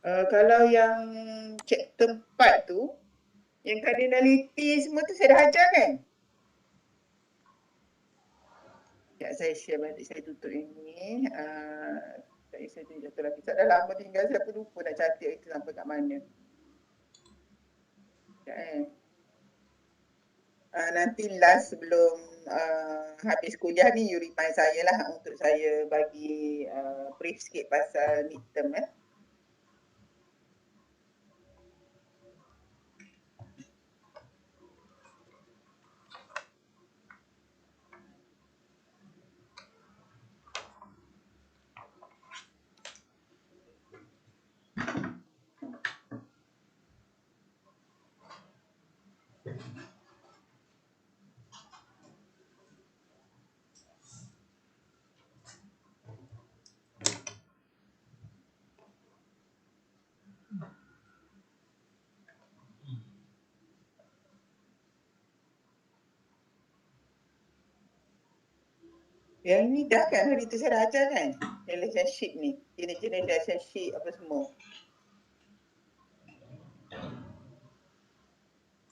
Kalau yang chapter 4 tu, yang cardinality semua tu saya dah ajar kan? Ya, saya share balik, saya tutup ini. Saya tunjuk tu lagi. Dah lama tinggal, saya pun lupa nak catat itu sampai kat mana. Nanti last sebelum habis kuliah ni, you remind saya lah untuk saya bagi brief sikit pasal midterm . Yang ni dah kan, hari tu saya dah ajar kan? Relationship ni, jenis-jenis relationship apa semua.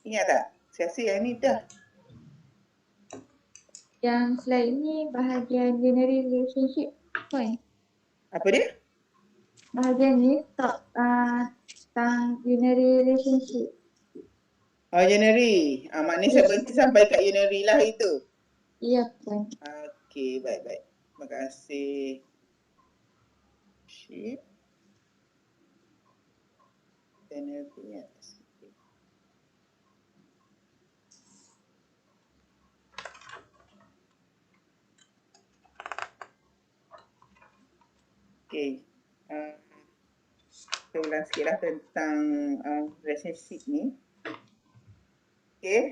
Ingat tak? Saya rasa yang ni dah. Yang slide ni bahagian general relationship point. Apa dia? Bahagian ni tentang general relationship. Unary. Maknanya saya berhenti sampai kat unary lah itu. Ya, point. Okey, baik-baik. Terima kasih. Ship. Unary atas. Okey. Saya ulang sikit lah tentang relationship ni. Okay,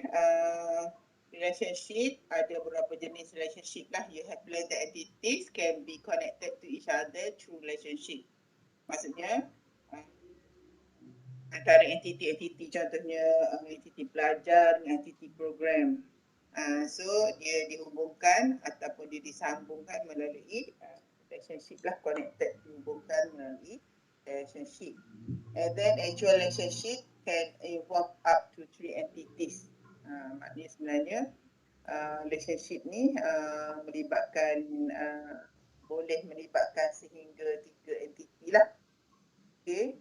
relationship ada beberapa jenis relationship lah. You have learned that entities can be connected to each other through relationship. Maksudnya antara entiti-entiti, contohnya entiti pelajar dengan entiti program. So dia dihubungkan ataupun dia disambungkan melalui relationship lah, connected, dihubungkan melalui relationship. And then actual relationship can involve up to 3 entities. Maknanya sebenarnya relationship ni melibatkan boleh melibatkan sehingga 3 entiti lah. Okay,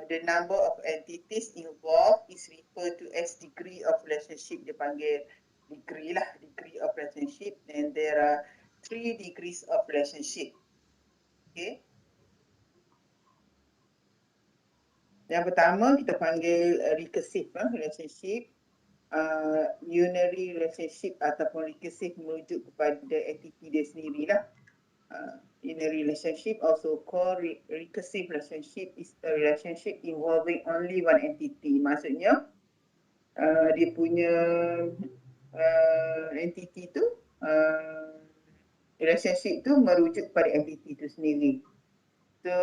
the number of entities involved is referred to as degree of relationship. Dia panggil degree lah, degree of relationship. And there are 3 degrees of relationship. Okay. Yang pertama kita panggil recursive relationship. Unary relationship ataupun recursive merujuk kepada entiti dia sendirilah. Unary relationship, also called recursive relationship, is a relationship involving only one entity. Maksudnya dia punya entiti tu, relationship tu merujuk kepada entiti tu sendiri. So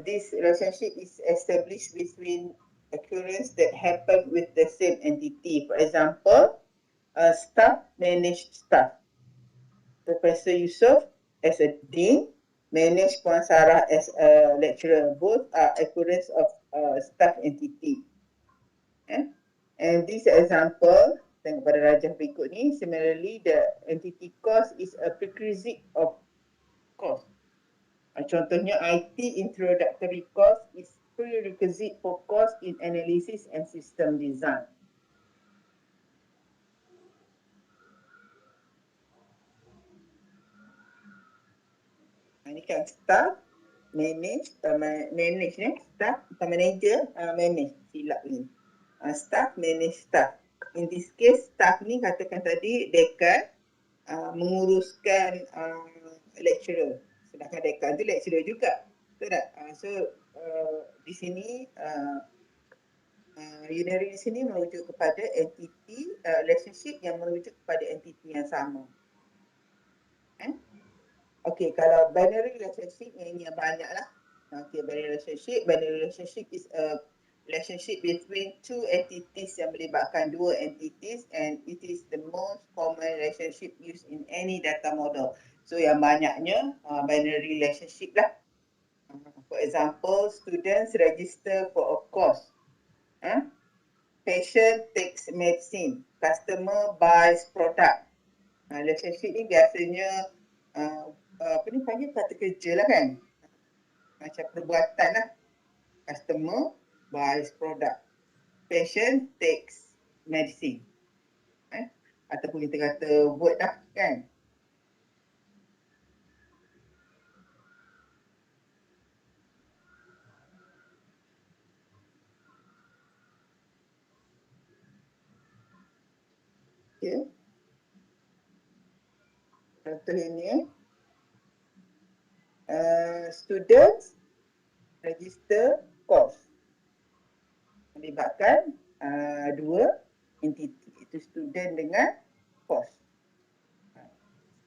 this relationship is established between occurrence that happen with the same entity. For example, staff manage staff. Professor Yusof as a dean, manage Puan Sarah as a lecturer. Both are occurrence of staff entity. And this example, tengok pada rajah berikut ni, similarly the entity course is a prerequisite of course. Contohnya IT introductory course is prerequisite for course in analysis and system design. Ini kan staff, manage staff atau manager, manage, silap ni. Staff, manage staff. In this case, staff ni katakan tadi dekan menguruskan lecturer. Sedangkan dekan tu lecturer juga. Betul tak? So di sini unary di sini merujuk kepada entiti relationship yang merujuk kepada entiti yang sama. Okey, kalau binary relationship yang banyak lah. Okey, binary relationship is a relationship between two entities yang melibatkan dua entities, and it is the most common relationship used in any data model. So yang banyaknya binary relationship lah. For example, students register for a course. Patient takes medicine. Customer buys product. Relationship ni biasanya apa ni panggil kata kerja lah kan. Macam perbuatan lah. Customer buys product. Patient takes medicine. Ataupun kita kata word lah kan. Okay. Contoh ini students register course. Melibatkan dua entiti, itu student dengan course.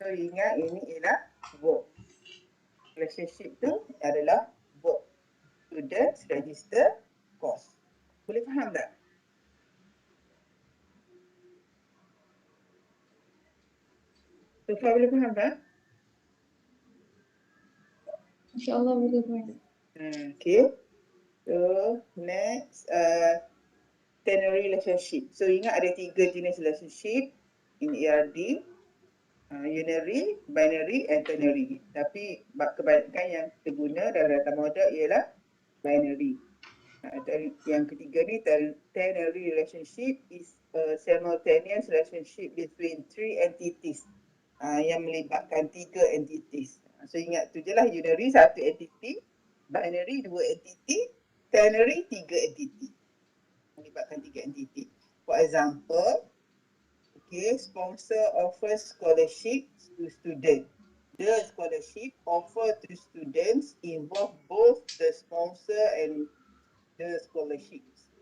So ingat ini ialah verb. Relationship tu adalah verb. Students register course. Boleh faham tak? Tufa boleh faham tak? InsyaAllah boleh faham. Okay. So next ternary relationship. So ingat ada 3 jenis relationship in ERD. Unary, binary and ternary. Tapi kebanyakan yang terguna dalam data model ialah binary. Yang ketiga ni ternary relationship is a simultaneous relationship between 3 entities yang melibatkan 3 entities. So ingat tu je lah, unary 1 entity, binary 2 entity, ternary 3 entity. Melibatkan 3 entity. For example, okay, sponsor offers scholarship to students. The scholarship offered to students involve both the sponsor and the scholarships.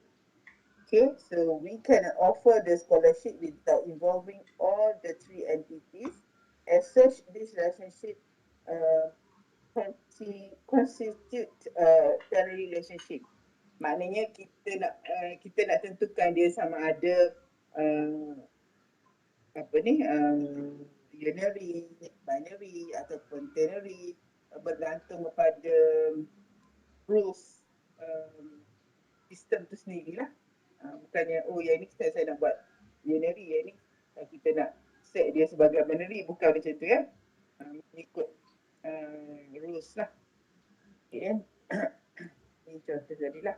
Okay, so we can offer the scholarship without involving all the 3 entities. As such, this relationship constitute ternary relationship. Maknanya kita nak tentukan dia sama ada unary, binary ataupun ternary, bergantung kepada rules sistem tu sendirilah. Bukannya yang ni saya nak buat unary, yang ni kita nak set dia sebagai binary, bukan macam tu ya. Mengikut rules lah. Okay. Ini contoh tadilah.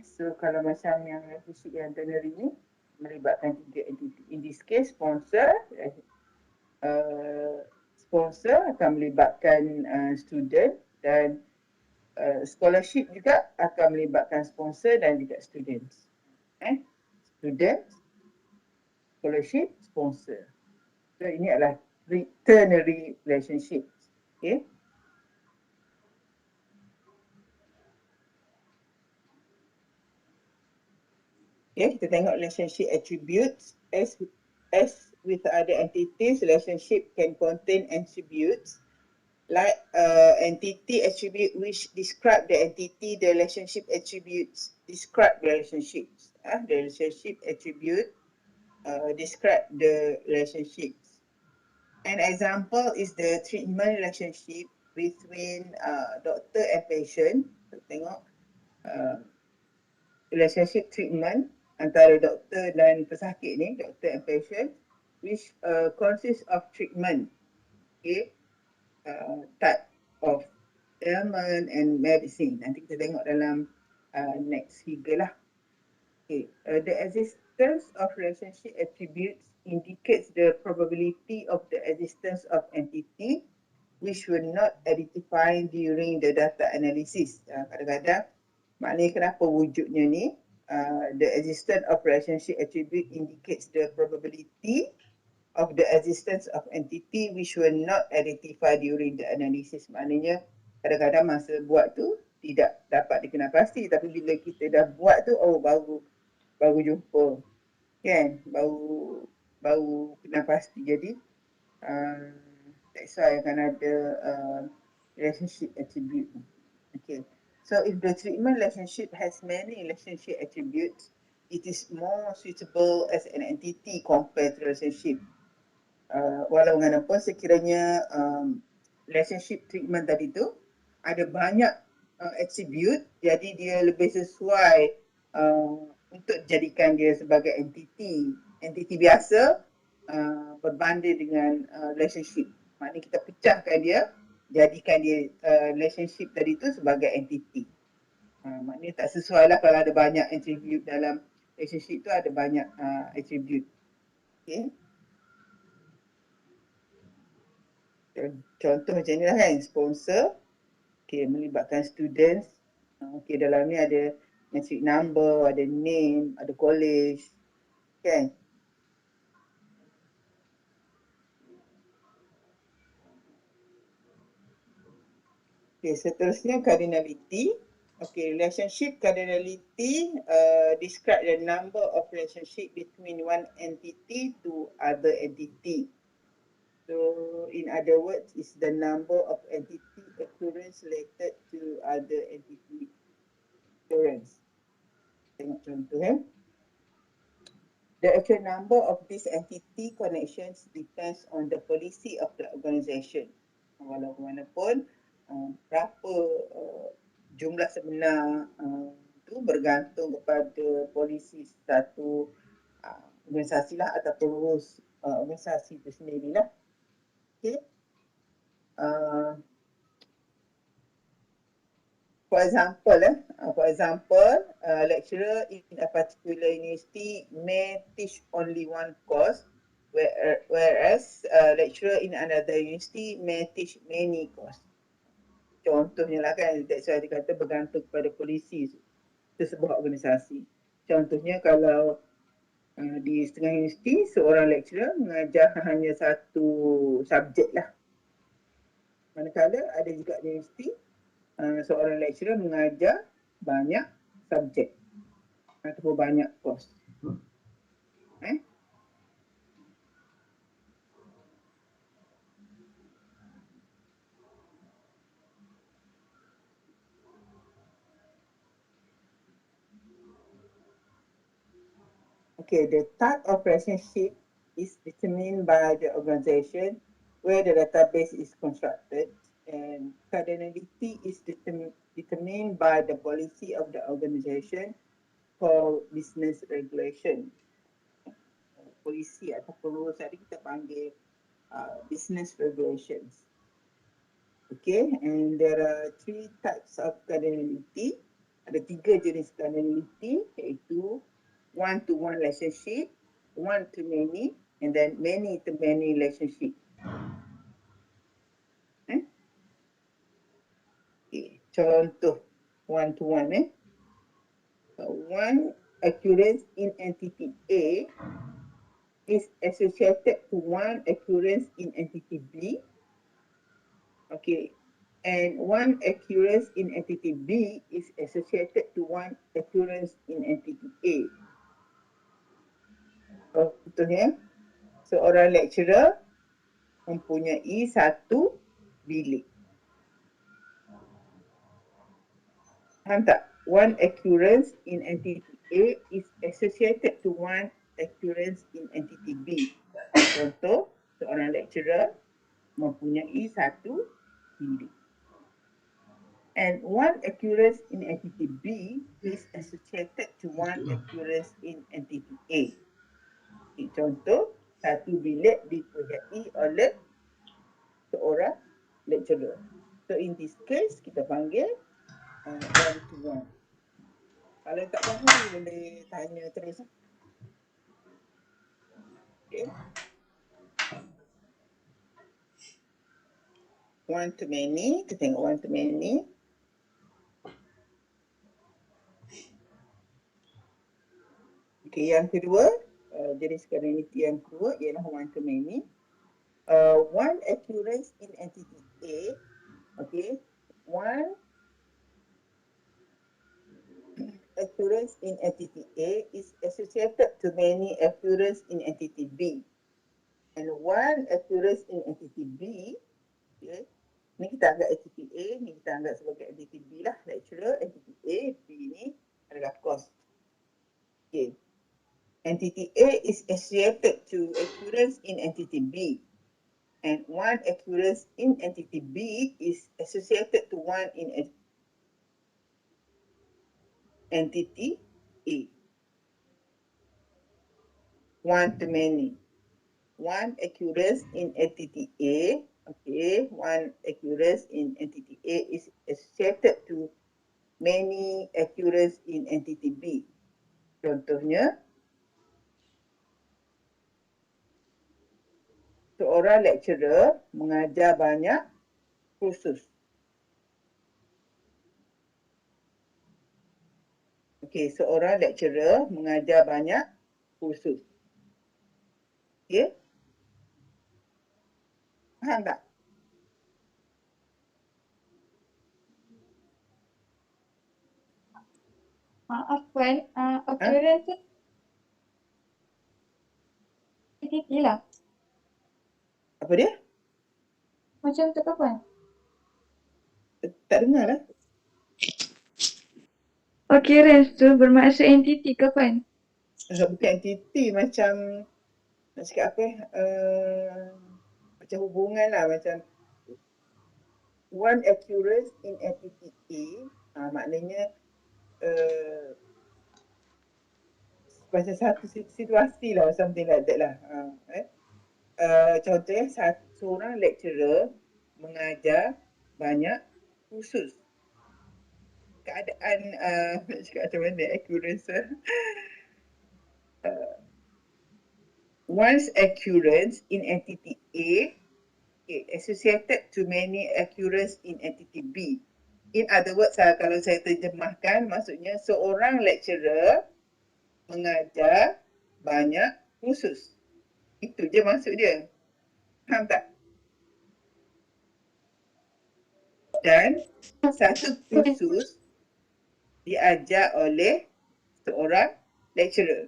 So kalau macam yang relationship yang ternary ni melibatkan 3 entiti. In this case, sponsor akan melibatkan student, dan scholarship juga akan melibatkan sponsor dan juga students. Student, scholarship, sponsor. So ini adalah ternary relationship. Okay. Okay, kita tengok relationship attributes. As with other entities, relationship can contain attributes like entity attribute which describe the entity. The relationship attributes describe the relationships. The relationship attribute describe the relationships. An example is the treatment relationship between doctor and patient. Kita tengok relationship treatment antara doktor dan pesakit ni, doktor and patient, which consists of treatment, okay, type of ailment and medicine. Nanti kita tengok dalam next figure lah. Okay, the existence of relationship attributes indicates the probability of the existence of entity which were not identified during the data analysis. Kadang-kadang maknanya kenapa wujudnya ni, the existence of relationship attribute indicates the probability of the existence of entity which were not identified during the analysis. Maknanya kadang-kadang masa buat tu tidak dapat dikenal pasti, tapi bila kita dah buat tu, baru jumpa, kan, baru kenal pasti. Jadi that's why akan ada relationship attribute. Okay. So if the treatment relationship has many relationship attributes, it is more suitable as an entity compared to relationship. Walau bagaimanapun sekiranya relationship treatment tadi tu ada banyak attribute, jadi dia lebih sesuai untuk jadikan dia sebagai entiti. Entiti biasa berbanding dengan relationship. Maknanya kita pecahkan dia, jadikan dia relationship tadi tu sebagai entiti. Maknanya tak sesuai lah kalau ada banyak attribute dalam relationship tu, ada banyak attribute. Okay. Contoh macam ni lah kan, sponsor, okay, melibatkan students. Okay, dalam ni ada matric number, ada name, ada college, kan. Okay, seterusnya cardinality. Okay, relationship cardinality describe the number of relationship between one entity to other entity. So, in other words, is the number of entity occurrence related to other entity occurrence. Tengok contoh ya. The actual number of these entity connections depends on the policy of the organisation. Walaupun berapa jumlah sebenar itu bergantung kepada polisi satu organisasi lah ataupun rules organisasi itu sendirilah. Okay. For example, lecturer in a particular university may teach only one course, whereas lecturer in another university may teach many courses. Contohnya lah kan, that's why dia kata bergantung kepada polisi sebuah organisasi. Contohnya kalau di setengah universiti, seorang lecturer mengajar hanya satu subjek lah. Manakala ada juga di universiti, seorang lecturer mengajar banyak subjek ataupun banyak kos. Okay, the type of relationship is determined by the organization where the database is constructed, and cardinality is determined by the policy of the organization for business regulation. Polisi ataupun rules tadi kita panggil business regulations. Okay, and there are 3 types of cardinality. Ada 3 jenis cardinality, iaitu one-to-one relationship, one-to-many, and then many-to-many relationship. Okay, contoh one-to-one. One occurrence in entity A is associated to one occurrence in entity B. Okay, and one occurrence in entity B is associated to one occurrence in entity A. Contohnya, seorang lecturer mempunyai satu bilik. Faham tak? One occurrence in entity A is associated to one occurrence in entity B. Contoh, seorang lecturer mempunyai satu bilik. And one occurrence in entity B is associated to one occurrence in entity A. Contoh, satu bilik dipunyai oleh seorang lecturer. So in this case, kita panggil one to one. Kalau tak faham, boleh tanya terus. Okay. One to many, kita tengok one to many. Okay, yang kedua, jenis cardinality yang kedua ialah one to many. One occurrence in entity A, okay, one occurrence in entity A is associated to many occurrence in entity B. And one occurrence in entity B, okay, ni kita anggap entity A, ni kita anggap sebagai entity B lah, lecturer, entity A, B ni adalah course. Okay. Entity A is associated to occurrence in entity B. And one occurrence in entity B is associated to one in entity A. One to many. One occurrence in entity A, okay, one occurrence in entity A is associated to many occurrence in entity B. Contohnya, seorang lecturer mengajar banyak kursus. Okey, seorang lecturer mengajar banyak kursus. Okey? Faham tak? Maaf Puan, Ha? occurrence tu entity lah. Apa dia? Macam tu ke Puan? Tak dengar lah. Occurrence tu bermaksud entity ke Puan? Bukan entiti, macam nak cakap apa macam hubungan lah, macam one occurrence in entity A, maknanya macam satu situasi lah, something like that lah. Contohnya, seorang lecturer mengajar banyak kursus. Keadaan nak cakap macam mana occurrence one's occurrence in entity A associated to many occurrence in entity B. In other words, kalau saya terjemahkan, maksudnya seorang lecturer mengajar banyak kursus. Itu je maksud dia. Faham tak? Dan satu kursus diajar oleh seorang lecturer.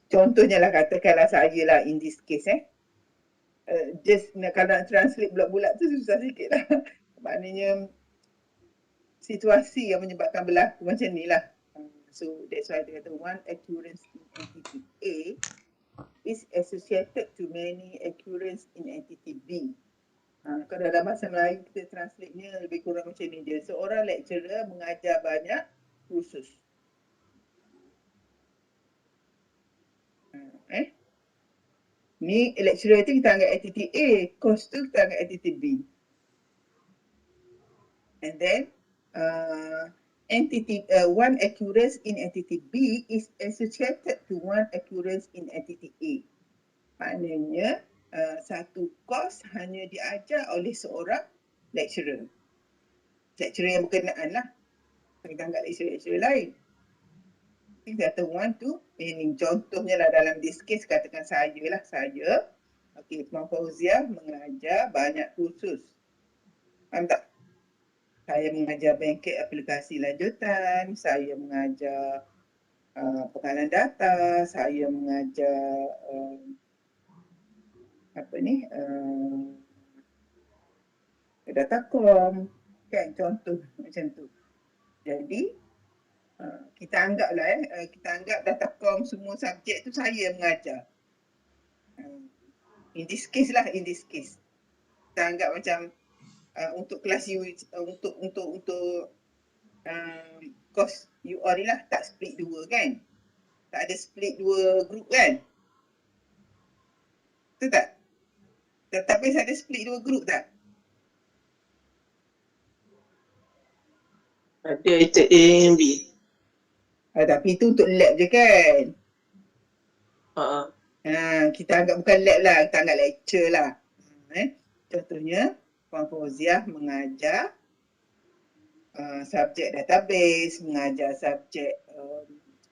Contohnya lah, katakanlah saya lah in this case just kalau nak translate bulat-bulat tu susah sikit lah. Maknanya situasi yang menyebabkan berlaku macam ni lah. So that's why dia kata one occurrence in entity A is associated to many occurrence in entity B. Kalau dalam bahasa Melayu kita translate-nya lebih kurang macam ni je. Seorang lecturer mengajar banyak kursus. Ni lecturer tu kita anggap entity A, course tu kita anggap entity B. And then one occurrence in entity B is associated to one occurrence in entity A. Maknanya satu course hanya diajar oleh seorang lecturer. Lecturer yang berkenaan lah. Kita anggap lecturer lain. Kita kata one to many. Contohnya lah dalam this case, katakan saya lah. Saya, Puan Fauziah mengajar banyak kursus. Faham tak? Saya mengajar bangkit aplikasi lanjutan, saya mengajar pengalaman data, saya mengajar datakom, kan, contoh macam tu. Jadi kita anggap datakom semua subjek tu saya mengajar. In this case lah, kita anggap macam untuk kelas untuk course UR ni lah tak split dua kan, tak ada split dua group kan, betul tak? Tetapi ada split dua group tak? Ada itu A and B. Tapi itu untuk lab je kan. Kita anggap bukan lab lah, kita anggap lecture lah. Contohnya Puan Fauziah mengajar subjek database, mengajar subjek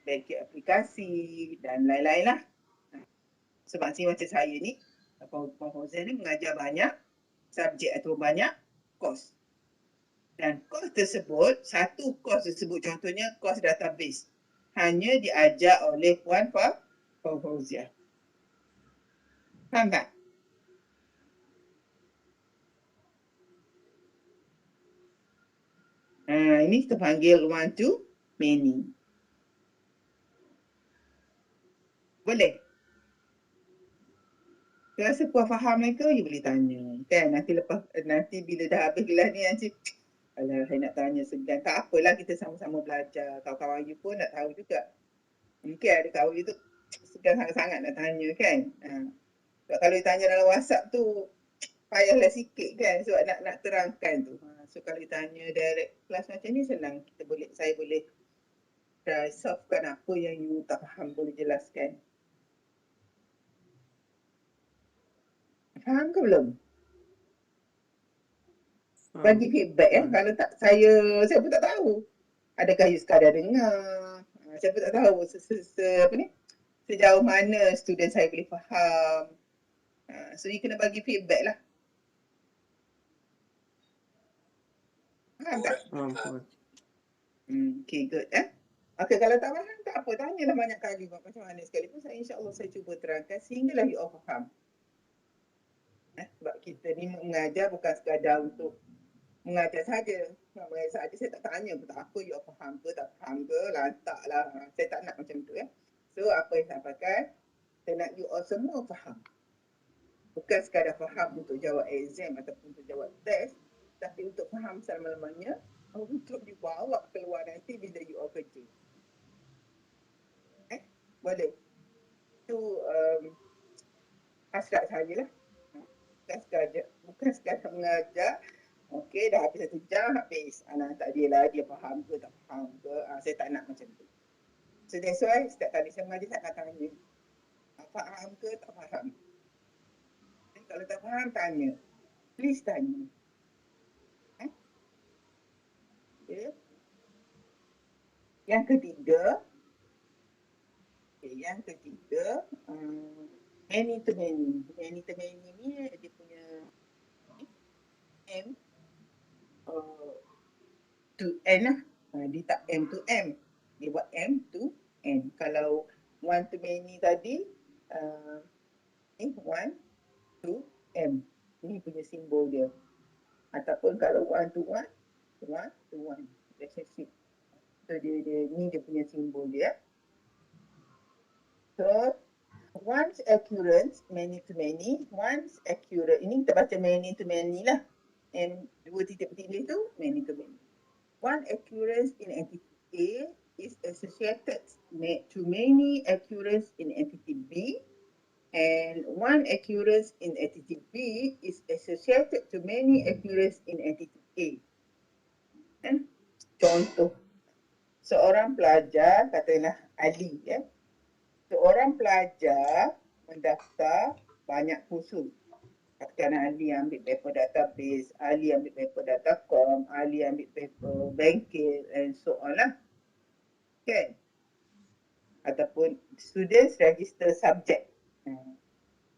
bangkit aplikasi dan lain-lain lah. Sebab macam saya ni, Puan Fauziah ni mengajar banyak subjek atau banyak course. Dan course tersebut, satu course tersebut, contohnya course database, hanya diajar oleh Puan Fauziah. Faham tak? Ini kita panggil one to many. Boleh? rasa puas faham mereka, you boleh tanya. Kan nanti bila dah habis kelas ni nanti alah, saya nak tanya segan. Tak apalah, kita sama-sama belajar. Kawan-kawan you pun nak tahu juga. Mungkin ada kawan you tu segan sangat-sangat nak tanya kan. Sebab kalau you tanya dalam WhatsApp tu, payahlah sikit kan sebab nak terangkan tu. So kalau you tanya direct kelas macam ni senang. Saya boleh try solvekan apa yang you tak faham, boleh jelaskan. Faham ke belum? Bagi feedback kalau tak saya pun tak tahu. Adakah you sekadar dengar? Saya pun tak tahu sejauh mana student saya boleh faham. So you kena bagi feedback lah. Faham tak? Okay, good. Okay, kalau tak faham tak apa, tanyalah banyak kali macam mana sekalipun insyaAllah saya cuba terangkan sehinggalah you all faham. Sebab kita ni mengajar bukan sekadar untuk mengajar saja. Mengajar saja saya tak tanya pun tak apa, you all faham ke tak faham ke, lantak lah. Saya tak nak macam tu ya. So apa yang saya sampaikan, saya nak you all semua faham. Bukan sekadar faham untuk jawab exam ataupun untuk jawab test, tapi untuk faham selama-lamanya untuk dibawa keluar nanti bila you all kerja. Boleh. Itu hasrat saya lah. Bukan sekadar mengajar. Okey, dah habis 1 jam, habis. Tak dia lah, dia faham ke tak faham ke. Saya tak nak macam tu. So that's why setiap kali saya mengajar, saya akan tanya. Faham ke tak faham? Kalau tak faham, tanya. Please tanya. Okay. Yang ketiga, many to many. Many to many ni dia punya M to N lah. Dia tak M to M. Dia buat M to N. Kalau one to many tadi, one to M. Ini punya simbol dia. Ataupun kalau one to one relationship. So ni dia punya simbol dia. So once occurrence, many to many, once accurate. Ini kita baca many to many lah. M 2 titik bertindih tu many to many. One occurrence in entity A is associated to many occurrence in entity B, and one occurrence in entity B is associated to many occurrence in entity A. Contoh, seorang pelajar, katakanlah Ali ya. Seorang pelajar mendaftar banyak kursus. Katakanlah Ali ambil paper database, Ali ambil paper datacom, Ali ambil paper banking and so on lah. Kan? Ataupun students register subjek.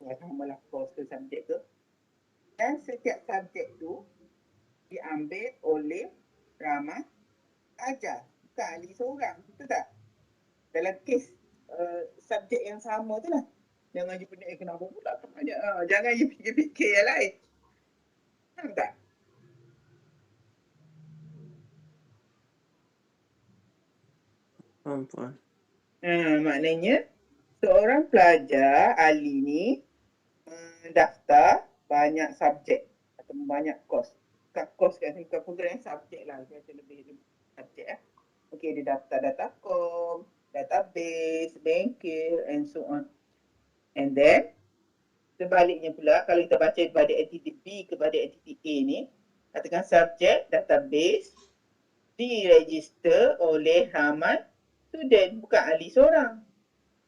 Samalah course tu subjek tu. Dan setiap subjek tu diambil oleh ramai ajar. Bukan Ali seorang. Betul tak? Dalam kes subjek yang sama tu lah. Jangan you pening kenapa pula banyak. Jangan you fikir-fikir yang lain. Faham tak? Faham. Maknanya seorang pelajar Ali ni daftar banyak subjek atau banyak kos. Bukan kos kan, bukan program, subjek lah. Kata lebih subjek lah. Okey, dia daftar datacom, database, banking and so on. And then sebaliknya pula, kalau kita baca kepada entity B kepada entity A ni, katakan subjek database diregister oleh ramai student, bukan Ali seorang.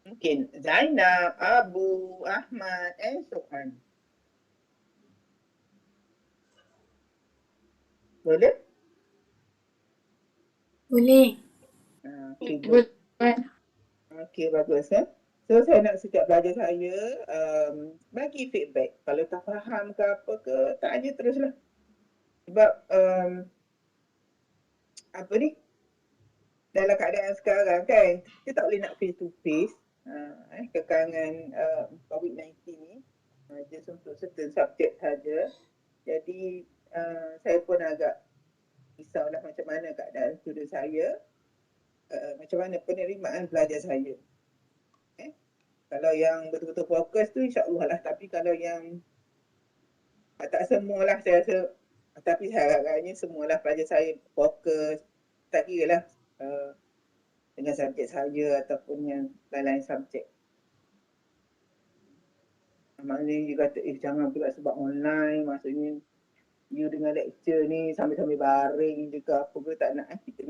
Mungkin Zainab, Abu, Ahmad and so on. Boleh? Boleh. Okay, bagus ya. So saya nak setiap pelajar saya bagi feedback. Kalau tak faham ke apa ke, tanya teruslah. Sebab apa ni, dalam keadaan sekarang kan, kita tak boleh nak face to face. Kekangan COVID-19 ni just untuk certain subjek saja. Jadi saya pun agak risaulah macam mana keadaan student saya, macam mana penerimaan pelajar saya. Kalau yang betul-betul fokus tu insya-Allah lah. Tapi kalau yang tak semualah saya rasa, tapi saya harapnya semualah pelajar saya fokus. Tak kira lah dengan subjek saya ataupun yang lain-lain subjek. Maknanya you kata jangan pula sebab online, maksudnya you dengan lecture ni sambil-sambil baring je ke apa ke, tak nak. Kita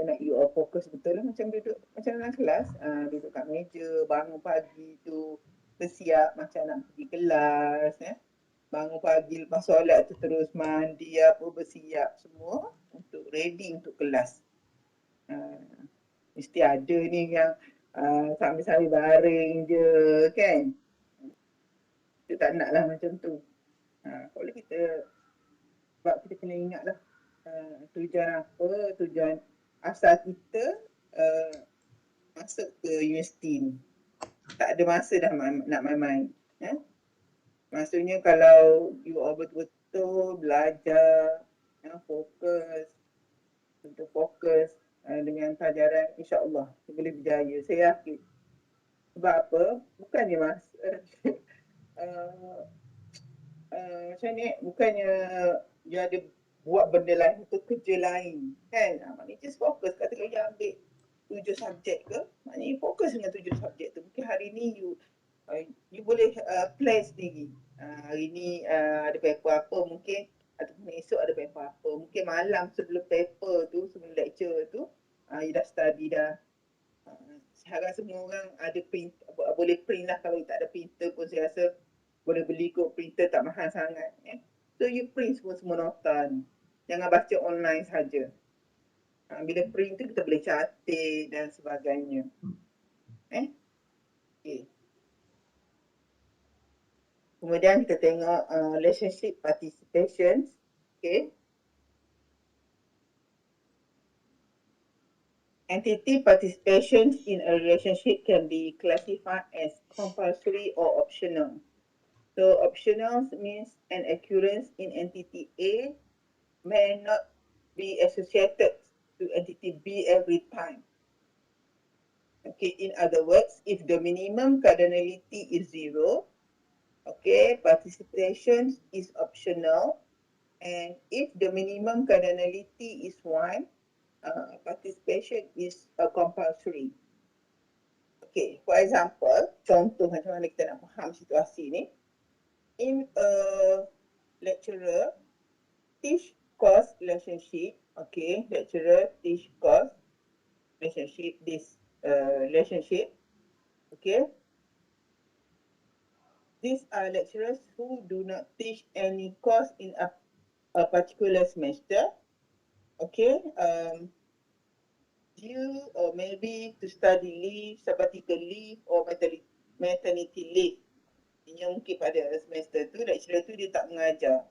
nak you all fokus betul lah, macam duduk macam dalam kelas, duduk kat meja, bangun pagi tu bersiap macam nak pergi kelas, bangun pagi lepas solat tu terus mandi apa, bersiap semua untuk ready untuk kelas. Mesti ada ni yang sambil-sambil baring je kan. Kita tak nak lah macam tu. Kalau kita, sebab kita kena ingat lah tujuan apa, tujuan asal kita masuk ke universiti ni. Tak ada masa dah nak main-main. Maksudnya kalau you all betul-betul belajar, fokus, untuk fokus dengan pelajaran, insya-Allah boleh berjaya. Saya yakin. Sebab apa? Bukannya macam ni, bukannya dia ada buat benda lain atau kerja lain kan. Maknanya just fokus. Katakan you ambil 7 subjek ke, maknanya fokus dengan 7 subjek tu. Mungkin hari ni you boleh plan sendiri. Hari ni ada paper apa mungkin, ataupun esok ada paper apa. Mungkin malam sebelum paper tu, sebelum lecture tu, you dah study dah. Saya harap semua orang ada print, boleh print lah. Kalau tak ada printer pun saya rasa boleh beli kot, printer tak mahal sangat. So you print semua nota ni. Jangan baca online saja. Bila print tu kita boleh catat dan sebagainya. Okay. Kemudian kita tengok relationship participation. Okay. Entity participation in a relationship can be classified as compulsory or optional. So optional means an occurrence in entity A may not be associated to entity B every time. Okay, in other words, if the minimum cardinality is 0, okay, participation is optional. And if the minimum cardinality is 1, participation is compulsory. Okay, for example, contoh macam mana kita nak faham situasi ni. In a lecturer teach course relationship, okay, lecturer teach course relationship, this relationship, okay. These are lecturers who do not teach any course in a particular semester, okay, due or maybe to study leave, sabbatical leave or maternity leave. Yang mungkin pada semester tu lecturer tu dia tak mengajar.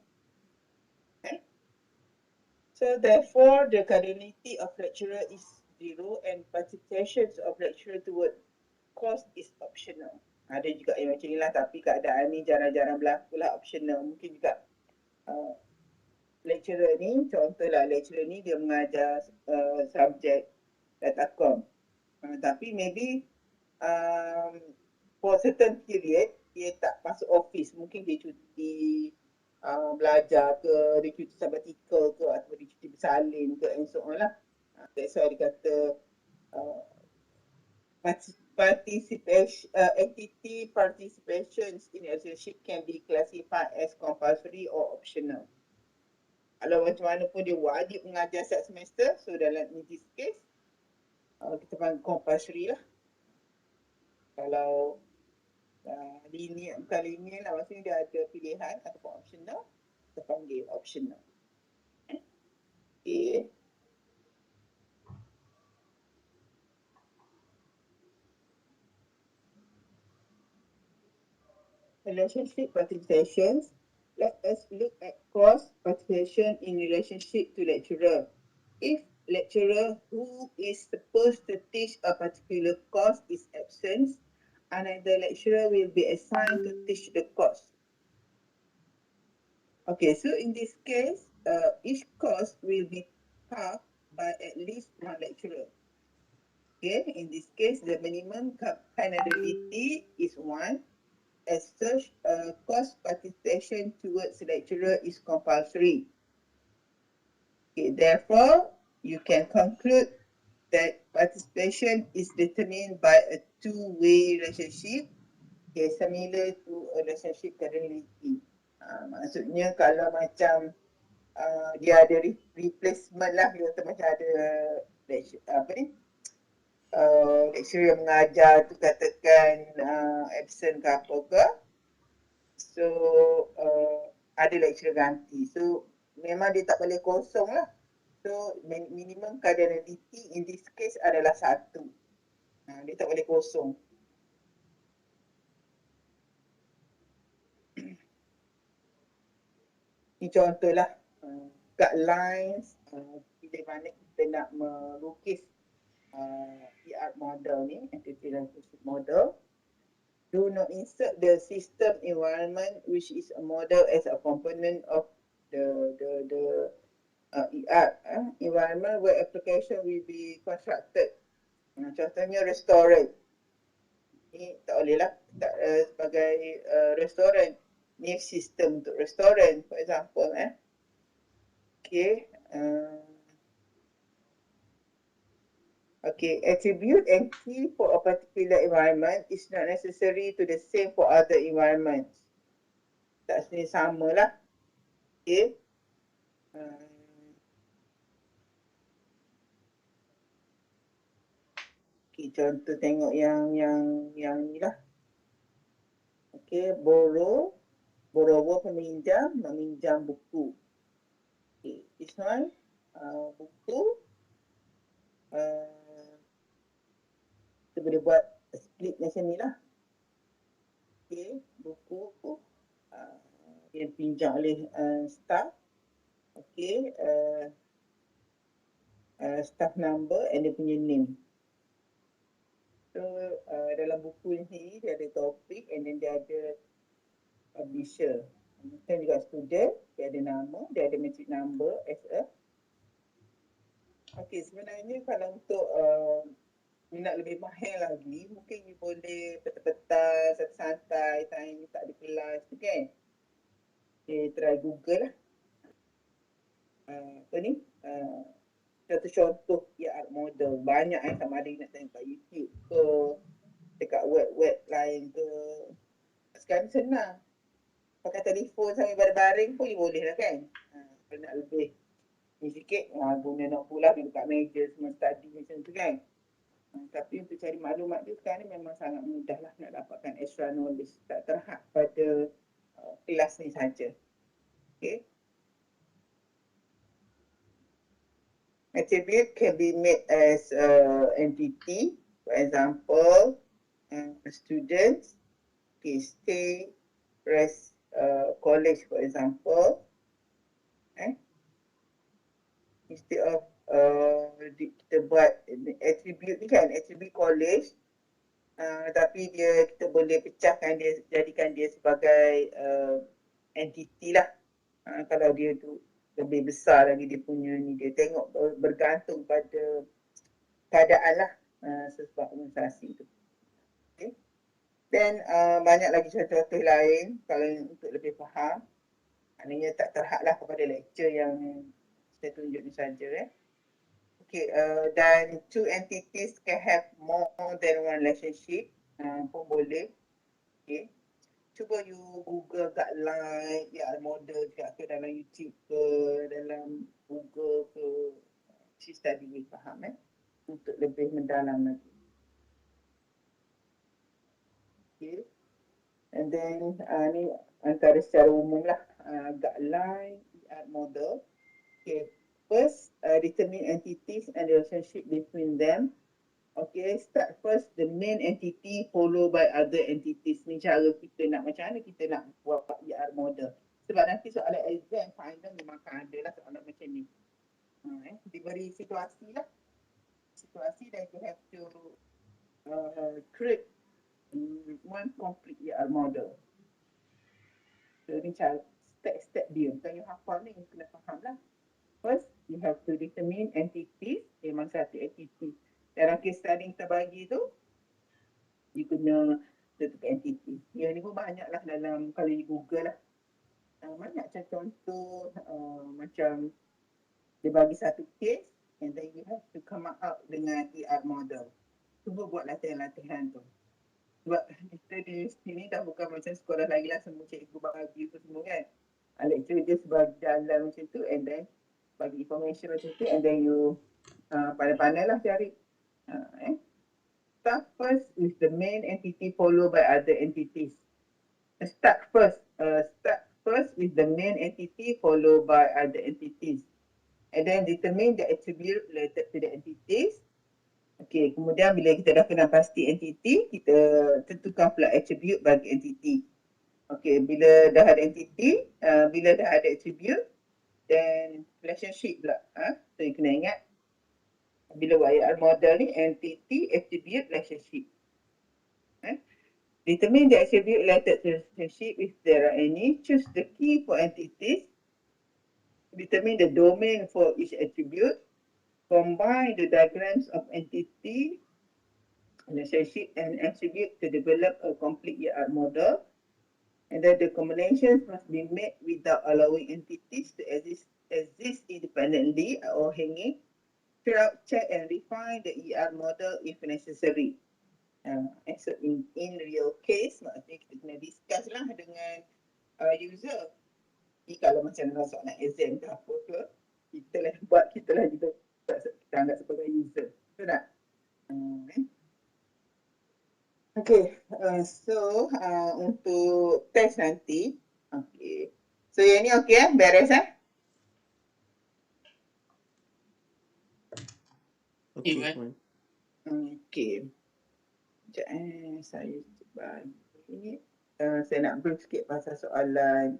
So therefore the cardinality of lecturer is 0 and participation of lecturer toward course is optional. Ada juga yang macam inilah, tapi keadaan ni jarang-jarang berlaku lah optional. Mungkin juga lecturer ni, contohlah lecturer ni dia mengajar subjek datacom, tapi maybe for certain period dia tak masuk office, mungkin dia cuti belajar ke, dia cuti sabbatical ke, atau dia cuti bersalin ke, and so on lah. That's why dia kata entity participations in a relationship can be classified as compulsory or optional. Kalau macam mana pun dia wajib mengajar setiap semester, so dalam this case kita panggil compulsory lah. Kalau linear, bukan linear lah, maksudnya dia ada pilihan ataupun optional, kita panggil optional. Okay. Relationship participations. Let us look at course participation in relationship to lecturer. If lecturer who is supposed to teach a particular course is absent, another lecturer will be assigned to teach the course. Okay, so in this case, each course will be taught by at least one lecturer. Okay, in this case, the minimum cardinality is 1. As such, course participation towards lecturer is compulsory. Okay, therefore, you can conclude that participation is determined by a two-way relationship, okay, similar to a relationship cardinality. Maksudnya kalau macam dia ada replacement lah, dia kata macam ada apa ni, lecturer yang mengajar tu katakan absent ke apa ke, so ada lecturer ganti, so memang dia tak boleh kosong lah. So minimum cardinality in this case adalah 1. Dia tak boleh kosong. Ini contohlah guidelines bila mana kita nak melukis art model ni, entity relationship model. Do not insert the system environment which is a model as a component of the art environment where application will be constructed. Contohnya restaurant. Ni tak boleh lah sebagai restoran. Ni sistem untuk restoran, for example. Okay. Okay, attribute and key for a particular environment is not necessary to the same for other environments. Tak sebenarnya sama lah. Okay. Okay, contoh tengok yang ni lah. Okay, borrower peminjam, meminjam buku. Okay, this one, buku. Kita boleh buat split macam ni lah. Okay, buku yang pinjam oleh staff. Okay, staff number and dia punya name. So dalam buku ni dia ada topik and then dia ada publisher. Macam juga student, dia ada nama, dia ada matric number as a. Okay, sebenarnya kalau untuk minat lebih mahir lagi, mungkin you boleh petang-petang, santai-santai, time tak ada kelas tu kan. Okay, try Google lah. Apa ni? Contoh-contoh art model. Banyak sama ada nak tengok kat YouTube ke, dekat web-web lain ke. Sekarang senang. Pakai telefon sambil baring-baring pun boleh lah kan. Kalau nak lebih ni sikit, guna notebook lah dekat meja semua study macam tu kan. Tapi untuk cari maklumat tu sekarang ni memang sangat mudah lah nak dapatkan extra knowledge. Tak terhad pada kelas ni saja. Okay. Attribute can be made as entity. For example, students, okay, stay, rest, college for example. Instead of kita buat attribute ni kan, attribute college, tapi kita boleh pecahkan dia, jadikan dia sebagai entity lah. Kalau dia tu lebih besar lagi dia punya ni, dia tengok bergantung pada keadaan lah sebab organisasi tu. Okay. Dan banyak lagi contoh-contoh lain kalau untuk lebih faham. Maknanya tak terhad lah kepada lecture yang saya tunjuk ni saja. Okay, dan two entities can have more than one relationship pun boleh. Okay. Cuba you Google guideline, model ke dalam YouTube ke, dalam Google ke, si study ni faham untuk lebih mendalam lagi. Okay. And then ni antara secara umum lah guideline model. Okay. First, determine entities and the relationship between them. Okay, start first the main entity followed by other entities. Ni cara kita nak, macam mana kita nak buat ER model. Sebab nanti soalan exam final memang akan ada lah soalan macam ni. Diberi situasi lah. Situasi dan you have to create one complete ER model. So ni cara step-step dia. Bukan you hafal ni, you kena faham lah. First, you have to determine entities. Memang satu entity. dalam case study kita bagi tu, you kena tentukan entiti. Yang ni pun banyak lah dalam, kalau you Google lah. Banyak macam contoh macam dia bagi satu case and then you have to come up dengan ER model. Cuba buat latihan-latihan tu. Sebab kita di sini dah bukan macam sekolah lagi lah, semua cikgu bagi tu semua kan. Lecturer just bagi jalan macam tu and then bagi information macam tu and then you pandai-pandai lah cari. Start first with the main entity followed by other entities. Start first with the main entity followed by other entities. And then determine the attribute related to the entities. Okay, kemudian bila kita dah kenal pasti entity, kita tentukan pula attribute bagi entity. Okay, bila dah ada entity, bila dah ada attribute, then relationship pula. So you kena ingat, bila buat IR model ni, entity, attribute, relationship. Determine the attribute related to relationship if there are any. Choose the key for entities. Determine the domain for each attribute. Combine the diagrams of entity, relationship, and attribute to develop a complete ER model. And then the combinations must be made without allowing entities to exist independently or hanging. Throughout, check and refine the ER model if necessary. So in real case, maksudnya kita kena discuss lah dengan user. Jadi kalau macam soalan exam ke apa ke, kita lah buat, kita anggap sebagai user. Betul tak? Okay, so untuk test nanti, okay. So yang ni okay beres Okay, Puan. Okay. Sekejap saya cuba ini. Saya nak brief sikit pasal soalan